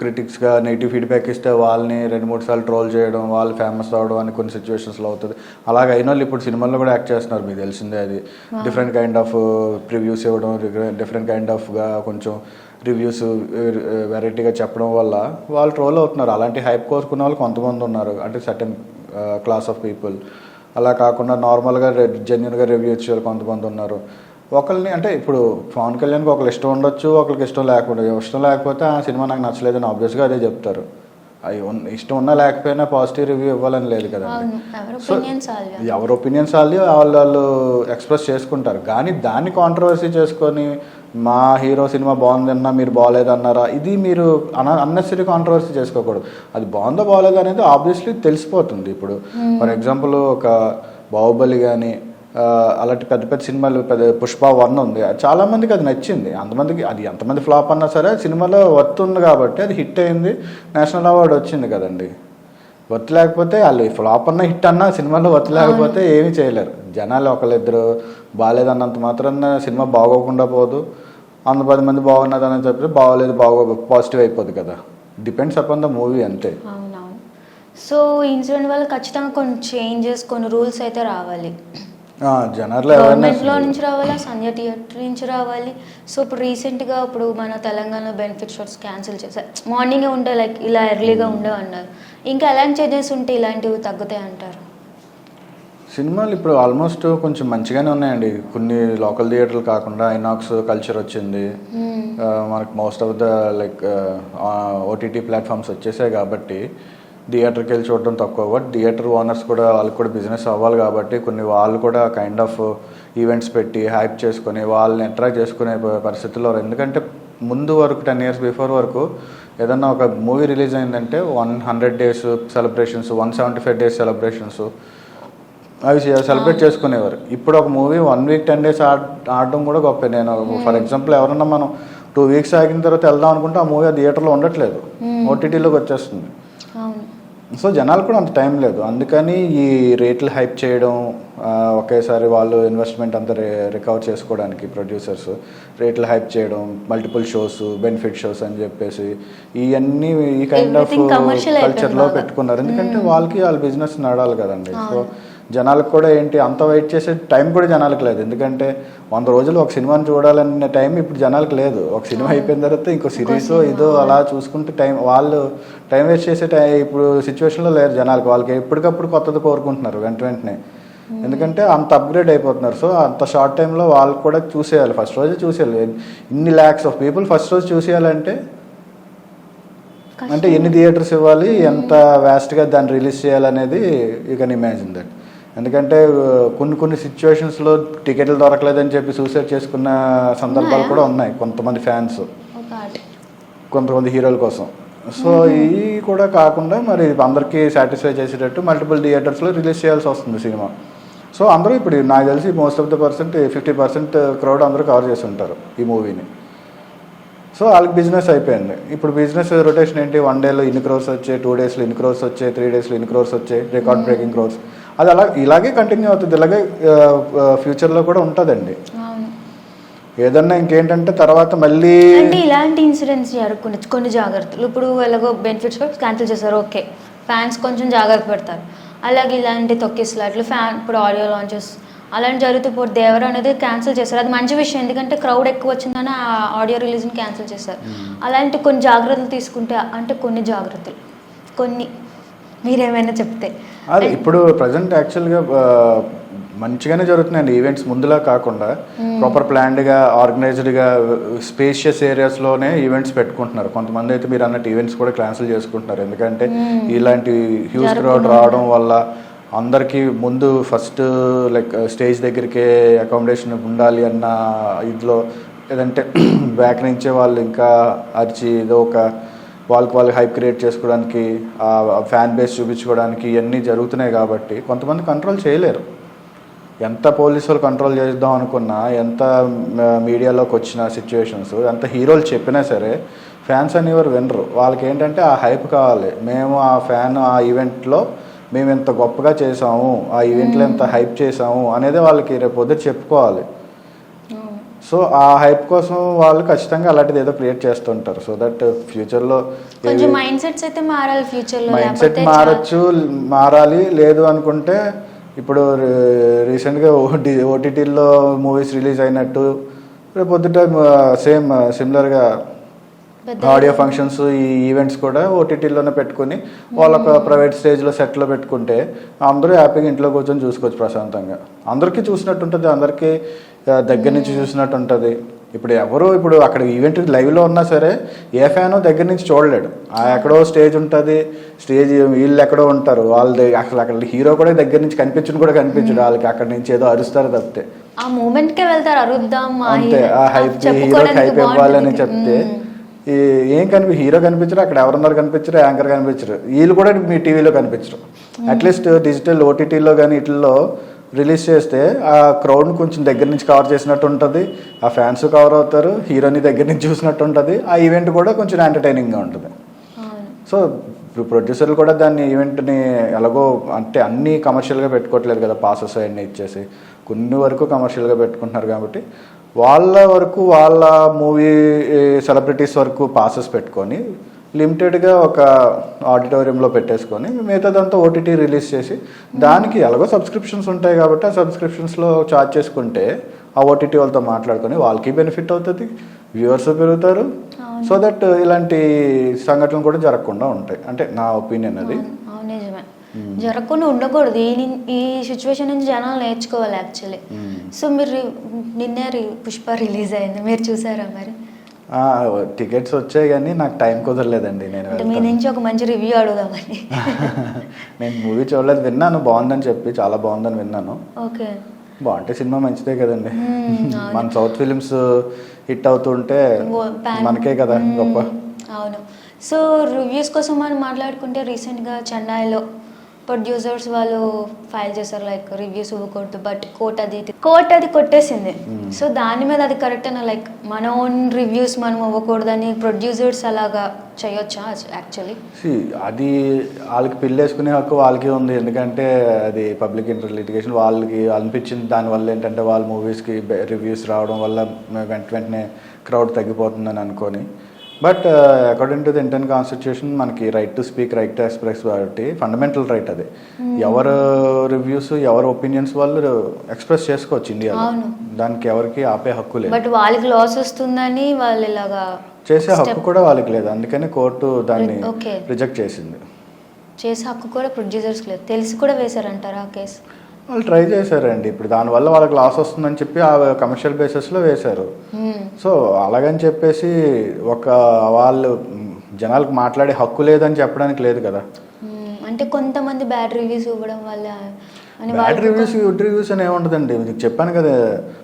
క్రిటిక్స్గా నెగిటివ్ ఫీడ్బ్యాక్ ఇస్తే వాళ్ళని 2-3 సార్లు ట్రోల్ చేయడం, వాళ్ళు ఫేమస్ అవడం అని కొన్ని సిచ్యువేషన్స్లో అవుతుంది. అలాగే అయిన వాళ్ళు ఇప్పుడు సినిమాల్లో కూడా యాక్ట్ చేస్తున్నారు, మీకు తెలిసిందే. అది డిఫరెంట్ కైండ్ ఆఫ్ ప్రివ్యూస్ ఇవ్వడం, డిఫరెంట్ కైండ్ ఆఫ్గా కొంచెం రివ్యూస్ వెరైటీగా చెప్పడం వల్ల వాళ్ళు ట్రోల్ అవుతున్నారు. అలాంటి హైప్ కోరుకున్న వాళ్ళు కొంతమంది ఉన్నారు, అంటే సర్టెన్ క్లాస్ ఆఫ్ పీపుల్. అలా కాకుండా నార్మల్గా జెన్యున్గా రివ్యూ ఇచ్చేవాళ్ళు కొంతమంది ఉన్నారు. ఒకరిని అంటే ఇప్పుడు పవన్ కళ్యాణ్కి ఒకళ్ళు ఇష్టం ఉండొచ్చు, ఒకరికి ఇష్టం లేకపోతే ఆ సినిమా నాకు నచ్చలేదని ఆబ్వియస్గా అదే చెప్తారు. అవి ఇష్టం ఉన్నా లేకపోయినా పాజిటివ్ రివ్యూ ఇవ్వాలని లేదు కదండి. సో ఎవరి ఒపీనియన్స్ వాళ్ళు ఎక్స్ప్రెస్ చేసుకుంటారు. కానీ దాన్ని కాంట్రవర్సీ చేసుకొని మా హీరో సినిమా బాగుందన్నా మీరు బాగోలేదన్నారా, ఇది మీరు అన్నెసరీ కాంట్రవర్సీ చేసుకోకూడదు. అది బాగుందో బాగోలేదో అనేది ఆబ్వియస్లీ తెలిసిపోతుంది. ఇప్పుడు ఫర్ ఎగ్జాంపుల్ ఒక బాహుబలి కానీ అలాంటి పెద్ద పెద్ద సినిమాలు, పుష్ప 1 ఉంది, చాలామందికి అది నచ్చింది. అంతమందికి అది ఎంతమంది ఫ్లాప్ అన్నా సరే సినిమాలో వర్త్ ఉంది కాబట్టి అది హిట్ అయింది, నేషనల్ అవార్డు వచ్చింది కదండి. వర్త్ లేకపోతే వాళ్ళు ఫ్లాప్ అన్న హిట్ అన్నా సినిమాలో వర్త్ లేకపోతే ఏమీ చేయలేరు. జనాలు ఒకళ్ళిద్దరు బాగాలేదన్నంత మాత్రాన సినిమా బాగోకుండా పోదు. 10 మంది బాగున్నదని చెప్పి బాగోలేదు పాజిటివ్ అయిపోదు కదా. డిపెండ్స్ అపాన్ ద మూవీ అంతే. అవునవును. సో ఇన్సిడెంట్ వల్ల ఖచ్చితంగా కొన్ని చేంజెస్, కొన్ని రూల్స్ అయితే రావాలి. గవర్నమెంట్లో నుంచి రావాలి, సంధ్య థియేటర్ నుంచి రావాలి. సో ఇప్పుడు రీసెంట్గా ఇప్పుడు మన తెలంగాణ బెనిఫిట్ షోస్ క్యాన్సిల్ చేశారు. మార్నింగే ఉంటే లైక్ ఇలా ఎర్లీగా ఉండవు అన్నారు. ఇంకా ఎలాంటి చేంజెస్ ఉంటే ఇలాంటివి తగ్గుతాయి అంటారు? సినిమాలు ఇప్పుడు ఆల్మోస్ట్ కొంచెం మంచిగానే ఉన్నాయండి. కొన్ని లోకల్ థియేటర్లు కాకుండా ఐనాక్స్ కల్చర్ వచ్చింది. మనకు most of the like OTT platforms వచ్చేసాయి కాబట్టి థియేటర్కి వెళ్ళి చూడడం తక్కువ. బట్ థియేటర్ ఓనర్స్ కూడా వాళ్ళకి కూడా బిజినెస్ అవ్వాలి కాబట్టి కొన్ని వాళ్ళు కూడా కైండ్ ఆఫ్ ఈవెంట్స్ పెట్టి హైప్ చేసుకొని వాళ్ళని అట్రాక్ట్ చేసుకునే పరిస్థితుల్లో. ఎందుకంటే ముందు వరకు 10 years బిఫోర్ వరకు ఏదన్నా ఒక మూవీ రిలీజ్ అయిందంటే 100 days సెలబ్రేషన్స్, 175 days సెలబ్రేషన్స్ అవి సెలబ్రేట్ చేసుకునేవారు. ఇప్పుడు ఒక మూవీ 1 week 10 days ఆడడం కూడా గొప్ప. నేను ఫర్ ఎగ్జాంపుల్ ఎవరన్నా మనం 2 weeks ఆగిన తర్వాత వెళ్దాం అనుకుంటే ఆ మూవీ థియేటర్లో ఉండట్లేదు, ఓటీటీలోకి వచ్చేస్తుంది. సో జనాలు కూడా అంత టైం లేదు. అందుకని ఈ రేట్లు హైప్ చేయడం, ఒకేసారి వాళ్ళు ఇన్వెస్ట్మెంట్ అంతా రికవర్ చేసుకోవడానికి ప్రొడ్యూసర్స్ రేట్లు హైప్ చేయడం, మల్టిపుల్ షోస్, బెనిఫిట్ షోస్ అని చెప్పేసి ఇవన్నీ ఈ కైండ్ ఆఫ్ కల్చర్లో పెట్టుకున్నారు. ఎందుకంటే వాళ్ళ బిజినెస్ నడాలి కదండి. సో జనాలకు కూడా ఏంటి అంత వెయిట్ చేసే టైం కూడా జనాలకు లేదు. ఎందుకంటే 100 రోజులు ఒక సినిమాని చూడాలనే టైం ఇప్పుడు జనాలకు లేదు. ఒక సినిమా అయిపోయిన తర్వాత ఇంకో సిరీస్ ఇదో అలా చూసుకుంటే వాళ్ళు టైం వేస్ట్ చేసే ఇప్పుడు సిచ్యువేషన్లో లేరు జనాలకు. వాళ్ళకి ఎప్పటికప్పుడు కొత్తది కోరుకుంటున్నారు వెంటనే. ఎందుకంటే అంత అప్గ్రేడ్ అయిపోతున్నారు. సో అంత షార్ట్ టైంలో వాళ్ళు కూడా చూసేయాలి, ఫస్ట్ రోజే చూసేయాలి. ఇన్ని lakhs of people ఫస్ట్ రోజు చూసేయాలంటే అంటే ఎన్ని థియేటర్స్ ఇవ్వాలి, ఎంత వ్యాస్ట్గా దాన్ని రిలీజ్ చేయాలనేది యూ కెన్ ఇమాజిన్ దట్. ఎందుకంటే కొన్ని సిచ్యువేషన్స్లో టికెట్లు దొరకలేదని చెప్పి సూసైడ్ చేసుకున్న సందర్భాలు కూడా ఉన్నాయి కొంతమంది ఫ్యాన్స్, కొంతమంది హీరోల కోసం. సో ఇవి కూడా కాకుండా మరి అందరికీ సాటిస్ఫై చేసేటట్టు మల్టిపుల్ థియేటర్స్లో రిలీజ్ చేయాల్సి వస్తుంది సినిమా. సో అందరూ ఇప్పుడు నాకు తెలిసి మోస్ట్ ఆఫ్ ద 50% క్రౌడ్ అందరూ కవర్ చేసి ఉంటారు ఈ మూవీని. సో వాళ్ళకి బిజినెస్ అయిపోయింది. ఇప్పుడు బిజినెస్ రొటేషన్ ఏంటి, 1 dayలో ఇన్ని క్రోర్స్ వచ్చాయి, 2 daysలో ఇన్ని క్రోర్స్ వచ్చాయి, 3 daysలో ఇన్ని క్రోర్స్ వచ్చాయి, రికార్డ్ బ్రేకింగ్ క్రోర్స్. అది ఇలాగే కంటిన్యూ అవుతుంది, ఇలాగే ఫ్యూచర్లో కూడా ఉంటుందండి. ఏదన్నా ఇంకేంటంటే తర్వాత మళ్ళీ అంటే ఇలాంటి ఇన్సిడెంట్స్ జరుగుకునే కొన్ని జాగ్రత్తలు. ఇప్పుడు ఎలాగో బెనిఫిట్స్ క్యాన్సిల్ చేశారు, ఓకే, ఫ్యాన్స్ కొంచెం జాగ్రత్త పడతారు. అలాగే ఇలాంటి తొక్కిసలాట్లు, ఇప్పుడు ఆడియో లాంచెస్ అలాంటి జరుగుతూ దేవరా అనేది క్యాన్సిల్ చేశారు. అది మంచి విషయం, ఎందుకంటే క్రౌడ్ ఎక్కువ వచ్చిందని ఆ ఆడియో రిలీజ్ని క్యాన్సిల్ చేశారు. అలాంటి కొన్ని జాగ్రత్తలు తీసుకుంటే, అంటే కొన్ని జాగ్రత్తలు కొన్ని మీరేమైనా చెప్తే. అది ఇప్పుడు ప్రజెంట్ యాక్చువల్గా మంచిగానే జరుగుతున్నాయండి ఈవెంట్స్, ముందులా కాకుండా ప్రాపర్ ప్లాన్డ్గా ఆర్గనైజ్డ్గా స్పేషియస్ ఏరియాస్లోనే ఈవెంట్స్ పెట్టుకుంటున్నారు. కొంతమంది అయితే మీరు అన్నట్టు ఈవెంట్స్ కూడా క్యాన్సిల్ చేసుకుంటున్నారు. ఎందుకంటే ఇలాంటి హ్యూజ్ క్రౌడ్ రావడం వల్ల అందరికీ ముందు ఫస్ట్ లైక్ స్టేజ్ దగ్గరికే అకామిడేషన్ ఉండాలి అన్న ఇదిలో, లేదంటే బ్యాక్ నుంచే వాళ్ళు ఇంకా అరిచి ఏదో ఒక వాళ్ళు హైప్ క్రియేట్ చేసుకోవడానికి, ఫ్యాన్ బేస్ చూపించుకోవడానికి ఇవన్నీ జరుగుతున్నాయి కాబట్టి కొంతమంది కంట్రోల్ చేయలేరు. ఎంత పోలీసు వాళ్ళు కంట్రోల్ చేద్దాం అనుకున్నా, ఎంత మీడియాలోకి వచ్చిన సిచ్యువేషన్స్, ఎంత హీరోలు చెప్పినా సరే ఫ్యాన్స్ అనేవారు వినరు. వాళ్ళకి ఏంటంటే ఆ హైప్ కావాలి. మేము ఆ ఫ్యాన్ ఆ ఈవెంట్లో మేము ఎంత గొప్పగా చేసాము, ఆ ఈవెంట్లో ఎంత హైప్ చేసాము అనేది వాళ్ళకి రేపు పొద్దుట చెప్పుకోవాలి. సో ఆ హైప్ కోసం వాళ్ళు ఖచ్చితంగా అలాంటిది ఏదో క్రియేట్ చేస్తుంటారు. సో దట్ ఫ్యూచర్లో కొంచెం మైండ్ సెట్స్ అయితే మారాలి. ఫ్యూచర్లో మైండ్ సెట్ మారాలి. లేదు అనుకుంటే ఇప్పుడు రీసెంట్గా ఓటీటీలో మూవీస్ రిలీజ్ అయినట్టు రేపు పొద్దుట సేమ్ సిమిలర్గా ఆడియో ఫంక్షన్స్ ఈ ఈవెంట్స్ కూడా ఓటీటీలోనే పెట్టుకుని వాళ్ళొక ప్రైవేట్ స్టేజ్లో సెట్లో పెట్టుకుంటే అందరూ హ్యాపీగా ఇంట్లో కూర్చొని చూసుకోవచ్చు ప్రశాంతంగా. అందరికీ చూసినట్టు ఉంటుంది, అందరికీ దగ్గర నుంచి చూసినట్టు ఉంటుంది. ఇప్పుడు అక్కడ ఈవెంట్ లైవ్లో ఉన్నా సరే ఏ ఫ్యాను దగ్గర నుంచి చూడలేడు. ఎక్కడో స్టేజ్ ఉంటుంది, స్టేజ్ వీళ్ళు ఎక్కడో ఉంటారు, వాళ్ళు అక్కడ హీరో కూడా దగ్గర నుంచి కనిపించడు వాళ్ళకి. అక్కడ నుంచి ఏదో అరుస్తారు తప్పితే ఆ మూమెంట్కే వెళ్తారు, అరుద్దాం అంతే. ఆ హైప్ హీరోకి హైప్ ఇవ్వాలని చెప్తే ఏం హీరో కనిపించరు, అక్కడ ఎవరున్నారు కనిపించరు, యాంకర్ కనిపించరు, వీళ్ళు కూడా మీ టీవీలో కనిపించరు. అట్లీస్ట్ డిజిటల్ ఓటీటీలో కానీ వీటిల్లో రిలీజ్ చేస్తే ఆ క్రౌడ్ని కొంచెం దగ్గర నుంచి కవర్ చేసినట్టు ఉంటుంది, ఆ ఫ్యాన్స్ కవర్ అవుతారు, హీరోని దగ్గర నుంచి చూసినట్టు ఉంటుంది, ఆ ఈవెంట్ కూడా కొంచెం ఎంటర్టైనింగ్గా ఉంటుంది. సో ఇప్పుడు ప్రొడ్యూసర్లు కూడా దాన్ని ఈవెంట్ని ఎలాగో అంటే అన్నీ కమర్షియల్గా పెట్టుకోవట్లేదు కదా, పాసెస్ అవన్నీ ఇచ్చేసి కొన్ని వరకు కమర్షియల్గా పెట్టుకుంటున్నారు. కాబట్టి వాళ్ళ వరకు వాళ్ళ మూవీ సెలబ్రిటీస్ వరకు పాసెస్ పెట్టుకొని లిమిటెడ్గా ఒక ఆడిటోరియంలో పెట్టేసుకొని మిగతాదంతా ఓటీటీ రిలీజ్ చేసి దానికి ఎలాగో సబ్స్క్రిప్షన్స్ ఉంటాయి కాబట్టి ఆ సబ్స్క్రిప్షన్స్లో ఛార్జ్ చేసుకుంటే ఆ ఓటీటీ వాళ్ళతో మాట్లాడుకొని వాళ్ళకి బెనిఫిట్ అవుతుంది, వ్యూవర్స్ పెరుగుతారు. సో దట్ ఇలాంటి సంఘటనలు కూడా జరగకుండా ఉంటాయి. అంటే నా ఒపీనియన్ అది. నిజమే, జరగకుండా ఉండకూడదు. ఈ సిచ్యువేషన్ నుంచి జనాలు నేర్చుకోవాలి యాక్చువల్లీ. సో మీరు నిన్నే పుష్ప రిలీజ్ అయింది, మీరు చూసారా మరి? టికెట్స్ వచ్చాయి కానీ నాకు టైం కుదరలేదండి. నేను మీ నుంచి ఒక మంచి రివ్యూ అడుగుదామని. నేను మూవీ చూడలేదు, విన్నాను బాగుందని చెప్పి, చాలా బాగుందని విన్నాను. ఓకే, బాగుంటే సినిమా మంచిదే కదండి. మన సౌత్ ఫిలిమ్స్ హిట్ అవుతుంటే మనకే కదా గొప్ప. అవును. సో రివ్యూస్ కోసం మనం మాట్లాడుకుంటే రీసెంట్గా చెన్నైలో ప్రొడ్యూసర్స్ వాళ్ళు ఫైల్ చేశారు లైక్ రివ్యూస్ ఇవ్వకూడదు, బట్ కోర్ట్ అది కొట్టేసింది. సో దాని మీద అది కరెక్ట్ అయినా లైక్ మన ఓన్ రివ్యూస్ మనం ఇవ్వకూడదని ప్రొడ్యూసర్స్ అలాగా చేయొచ్చా యాక్చువల్లీ? అది వాళ్ళకి పిల్లేసుకునే హక్కు వాళ్ళకే ఉంది. ఎందుకంటే అది పబ్లిక్ ఇంటర్ లిటిగేషన్. వాళ్ళకి అనిపించింది దానివల్ల ఏంటంటే వాళ్ళ మూవీస్కి రివ్యూస్ రావడం వల్ల వెంటనే క్రౌడ్ తగ్గిపోతుందని అనుకొని. But according to the Indian constitution మనకి right to speak, right to express కాబట్టి ఫండమెంటల్ రైట్ అది. ఎవరు రివ్యూస్ ఎవరు ఒపీనియన్స్ వాళ్ళు ఎక్స్ప్రెస్ చేసుకోవచ్చు ఇండియాలో, దానికి ఎవరికి ఆపే హక్కు లేదు. బట్ వాళ్ళకి లాస్ వస్తుందని వాళ్ళు ఇలాగా చేసే హక్కు కూడా వాళ్ళకి లేదు. అందుకని కోర్టు దాన్ని రిజెక్ట్ చేసింది. చేసే హక్కు కూడా ప్రొడ్యూసర్స్కి లేదు, తెలిసి కూడా వేశారంటారా ఆ కేసు? వాళ్ళు ట్రై చేశారండి. ఇప్పుడు దానివల్ల వాళ్ళకి లాస్ వస్తుందని చెప్పి ఆ కమర్షియల్ బేసిస్లో వేశారు. సో అలాగని చెప్పేసి ఒక వాళ్ళు జనాలకు మాట్లాడే హక్కు లేదని చెప్పడానికి లేదు కదా. అంటే కొంతమంది బ్యాడ్ రివ్యూస్ ఇవ్వడం వల్ల. బ్యాడ్ రివ్యూస్ గుడ్ రివ్యూస్ అని ఏముంటుందండి. మీకు చెప్పాను కదా,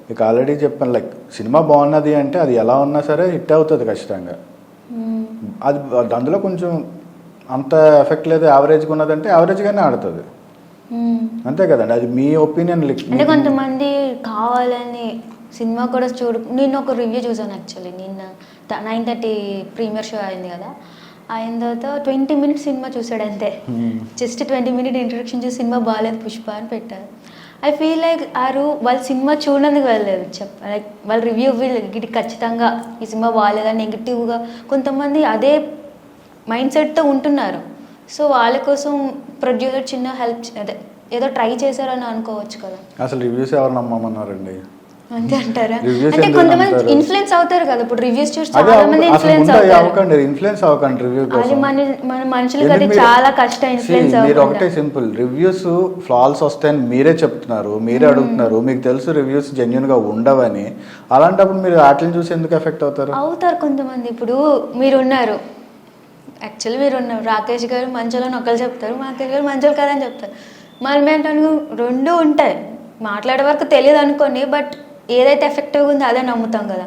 మీకు ఆల్రెడీ చెప్పాను, లైక్ సినిమా బాగున్నది అంటే అది ఎలా ఉన్నా సరే హిట్ అవుతుంది ఖచ్చితంగా. అది అందులో కొంచెం అంత ఎఫెక్ట్ లేదు, యావరేజ్గా ఉన్నదంటే యావరేజ్గానే ఆడుతుంది, అంతే కదండి. అది మీ ఒపీనియన్. అంటే కొంతమంది కావాలని సినిమా కూడా నేను ఒక రివ్యూ చూసాను యాక్చువల్లీ. నిన్న 9:30 ప్రీమియర్ షో అయింది కదా, అయిన తర్వాత 20 minutes సినిమా చూసాడు అంతే. జస్ట్ 20 minute ఇంట్రడక్షన్ చూసి సినిమా బాగాలేదు పుష్ప అని పెట్టారు. ఐ ఫీల్ లైక్ వాళ్ళు సినిమా చూడడానికి వెళ్ళలేదు, లైక్ వాళ్ళ రివ్యూ ఇది ఖచ్చితంగా ఈ సినిమా బాగాలేదని నెగిటివ్గా కొంతమంది అదే మైండ్ సెట్తో ఉంటున్నారు. సో వాళ్ళ కోసం ప్రొడ్యూసర్ చిన్న హెల్ప్ అదే ఏదో ట్రై చేశారని అనుకోవచ్చు కదా. అసలు రివ్యూస్ ఎవరు నమ్మమన్నారండి? అంతే అంటారా? అంటే కొంతమంది ఇన్ఫ్లుయెన్స్ అవుతారు కదా, ఇప్పుడు రివ్యూస్ చూసి చాలా మంది ఇన్ఫ్లుయెన్స్ అవుతారు. ఇన్ఫ్లుయెన్స్ అవ్వకండి రివ్యూ కోసం. అది మన మనుషులకి అది చాలా కష్టం ఇన్ఫ్లుయెన్స్ అవ్వడం. మీరు ఒకటే సింపుల్, రివ్యూస్ ఫ్లాల్స్ వస్తాయని మీరే చెప్తున్నారు, మీరే అడుగుతున్నారు, మీకు తెలుసు రివ్యూస్ జెన్యున్ గా ఉండవని. అలాంటప్పుడు మీరు వాటిని చూసి ఎందుకు ఎఫెక్ట్ అవుతారు? కొంతమంది. ఇప్పుడు మీరున్నారు యాక్చువల్లీ, మీరున్నారు రాకేష్ గారు మంచోళ్ళని ఒకరు చెప్తారు, రాకేష్ గారు మంచోళ్ళు కాదని చెప్తారు. మనం ఏంటనుకో రెండు ఉంటాయి, మాట్లాడే వరకు తెలియదు అనుకోండి, బట్ ఏదైతే ఎఫెక్టివ్గా ఉందో అదే నమ్ముతాం కదా.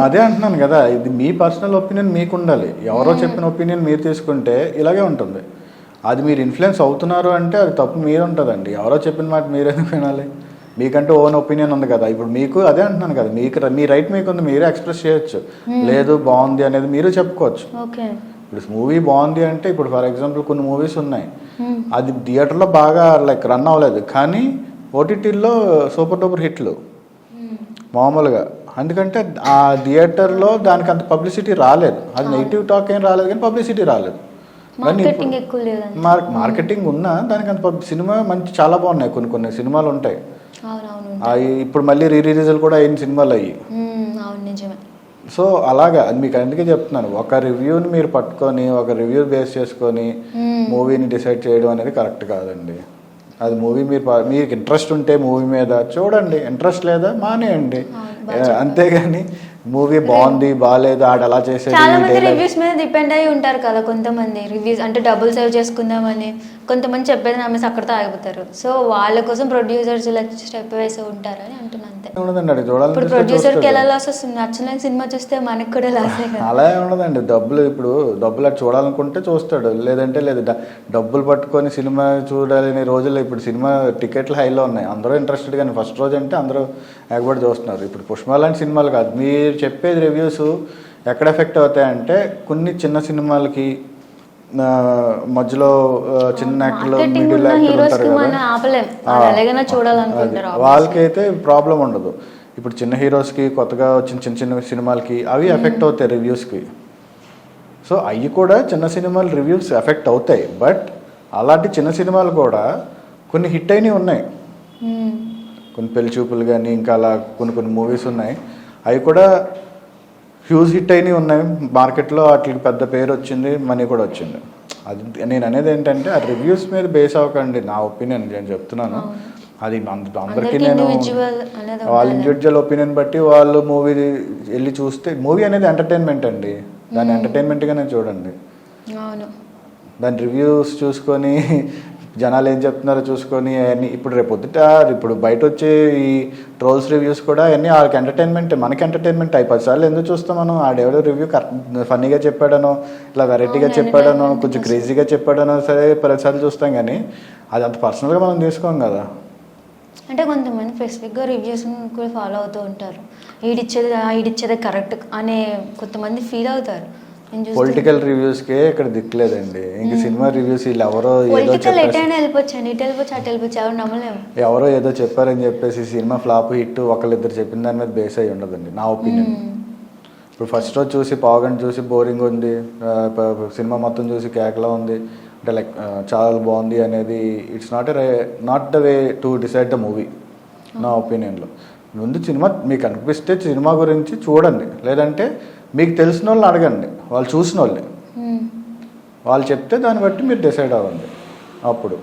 అదే అంటున్నాను కదా, ఇది మీ పర్సనల్ ఒపీనియన్ మీకు ఉండాలి. ఎవరో చెప్పిన ఒపీనియన్ మీరు తీసుకుంటే ఇలాగే ఉంటుంది. అది మీరు ఇన్ఫ్లుయెన్స్ అవుతున్నారు అంటే అది తప్పు మీరు ఉంటుందండి. ఎవరో చెప్పిన మాట మీరెందుకు వినాలి? మీకంటే ఓన్ ఒపీనియన్ ఉంది కదా. ఇప్పుడు మీకు అదే అంటున్నాను కదా, మీకు మీ రైట్ మీకు ఉంది, మీరే ఎక్స్ప్రెస్ చేయొచ్చు. లేదు బాగుంది అనేది మీరు చెప్పుకోవచ్చు. ఇప్పుడు మూవీ బాగుంది అంటే, ఇప్పుడు ఫర్ ఎగ్జాంపుల్ కొన్ని మూవీస్ ఉన్నాయి, అది థియేటర్లో బాగా లైక్ రన్ అవ్వలేదు, కానీ ఓటీటీల్లో సూపర్ డూపర్ హిట్లు మామూలుగా. ఎందుకంటే ఆ థియేటర్లో దానికి అంత పబ్లిసిటీ రాలేదు, అది నెగిటివ్ టాక్ ఏం రాలేదు, కానీ పబ్లిసిటీ రాలేదు. మార్కెటింగ్ ఉన్నా దానికి అంత సినిమా మంచి చాలా బాగున్నాయి, కొన్ని సినిమాలు ఉంటాయి. ఇప్పుడు మళ్ళీ రిలీజులు కూడా అయిన సినిమాలు అయ్యి. సో అలాగా అది మీకు అందుకే చెప్తున్నాను, ఒక రివ్యూని మీరు పట్టుకొని ఒక రివ్యూ బేస్ చేసుకొని మూవీని డిసైడ్ చేయడం అనేది కరెక్ట్ కాదండి. అది మూవీ మీకు ఇంట్రెస్ట్ ఉంటే మూవీ మీద చూడండి, ఇంట్రెస్ట్ లేదా మానేయండి. అంతేగాని మూవీ బాగుంది బాగాలేదు ఆడ అలా చేసేది. చాలా మంది రివ్యూస్ మీద డిపెండ్ అయ్యి ఉంటారు కదా. కొంతమంది రివ్యూస్ అంటే డబ్బులు సేవ్ చేసుకుందామని కొంతమంది చెప్పేది నమ్మేసి అక్కడితో ఆగిపోతారు. సో వాళ్ళ కోసం ప్రొడ్యూసర్స్ ఇలా స్టెప్ వేసి ఉంటారని అంటున్నాను అంతే. ఇప్పుడు ప్రొడ్యూసర్కి ఎలా లాస్ వస్తుంది? నచ్చిన సినిమా చూస్తే మనకి కూడా లాస్. అలా ఉండదండి. డబ్బులు అది చూడాలనుకుంటే చూస్తాడు, లేదంటే లేదు. డబ్బులు పట్టుకొని సినిమా చూడాలని రోజుల్లో ఇప్పుడు సినిమా టికెట్లు హైలో ఉన్నాయి, అందరూ ఇంట్రెస్టెడ్. కానీ ఫస్ట్ రోజు అంటే అందరూ ఎగబడి చూస్తున్నారు. ఇప్పుడు పుష్ప లాంటి సినిమాలు కాదు, మీరు చెప్పేది రివ్యూస్ ఎక్కడ ఎఫెక్ట్ అవుతాయంటే కొన్ని చిన్న సినిమాలకి మధ్యలో చిన్న యాక్టర్లు మిడిల్ యాక్టర్ ఉంటారు కదా, వాళ్ళకైతే ప్రాబ్లం ఉండదు. ఇప్పుడు చిన్న హీరోస్కి కొత్తగా వచ్చిన చిన్న సినిమాలకి అవి ఎఫెక్ట్ అవుతాయి రివ్యూస్కి. సో అవి కూడా చిన్న సినిమాలు రివ్యూస్ ఎఫెక్ట్ అవుతాయి. బట్ అలాంటి చిన్న సినిమాలు కూడా కొన్ని హిట్ అయినవి ఉన్నాయి, కొన్ని పెళ్లి చూపులు కానీ ఇంకా అలా కొన్ని మూవీస్ ఉన్నాయి, అవి కూడా హ్యూజ్ హిట్ అయినవి ఉన్నాయి మార్కెట్లో. వాటికి పెద్ద పేరు వచ్చింది, మనీ కూడా వచ్చింది. అది నేను అనేది ఏంటంటే ఆ రివ్యూస్ మీద బేస్ అవ్వకండి. నా ఒపీనియన్ నేను చెప్తున్నాను, అది అందరికీ నేను వాళ్ళ ఇండివిజువల్ ఒపీనియన్ బట్టి వాళ్ళు మూవీ వెళ్ళి చూస్తే, మూవీ అనేది ఎంటర్టైన్మెంట్ అండి, దాన్ని ఎంటర్టైన్మెంట్గానే చూడండి. దాని రివ్యూస్ చూసుకొని జనాలు ఏం చెప్తున్నారో చూసుకొని అన్నీ ఇప్పుడు ఇప్పుడు బయట వచ్చే ఈ ట్రోల్స్ రివ్యూస్ కూడా అన్నీ వాళ్ళకి ఎంటర్టైన్మెంట్, మనకి ఎంటర్టైన్మెంట్ అయి 10 సార్లు ఎందుకు చూస్తాం మనం? ఆడెవడో రివ్యూ ఫన్నీగా చెప్పాడనో, ఇలా వెరైటీగా చెప్పాడనో, కొంచెం క్రేజీగా చెప్పాడనో సరే 10 సార్లు చూస్తాం, కానీ అది అంత పర్సనల్గా మనం తీసుకోం కదా. అంటే కొంతమంది స్పెసిఫిక్గా రివ్యూస్ కూడా ఫాలో అవుతూ ఉంటారు. ఈడిచ్చేదే కరెక్ట్ అనే కొంతమంది ఫీల్ అవుతారు. పొలిటికల్ రివ్యూస్కే ఇక్కడ దిక్కులేదండి. ఇంక సినిమా రివ్యూస్ వీళ్ళు ఎవరో ఏదో చెప్పారని చెప్పేసి సినిమా ఫ్లాప్ హిట్ ఒకళ్ళిద్దరు చెప్పిన దాని మీద బేస్ అయ్యి ఉండదండి నా ఒపీనియన్. ఇప్పుడు ఫస్ట్ రోజు చూసి పావుగంట చూసి బోరింగ్ ఉంది, సినిమా మొత్తం చూసి కేకలా ఉంది అంటే లైక్ చాలా బాగుంది అనేది it's not the way to decide the movie నా ఒపీనియన్లో. ముందు సినిమా మీకు అనిపిస్తే సినిమా గురించి చూడండి, లేదంటే మీకు తెలిసిన వాళ్ళని అడగండి, వాళ్ళు చూసిన వాళ్ళని, వాళ్ళు చెప్తే దాన్ని బట్టి మీరు డిసైడ్ అవ్వండి అప్పుడు.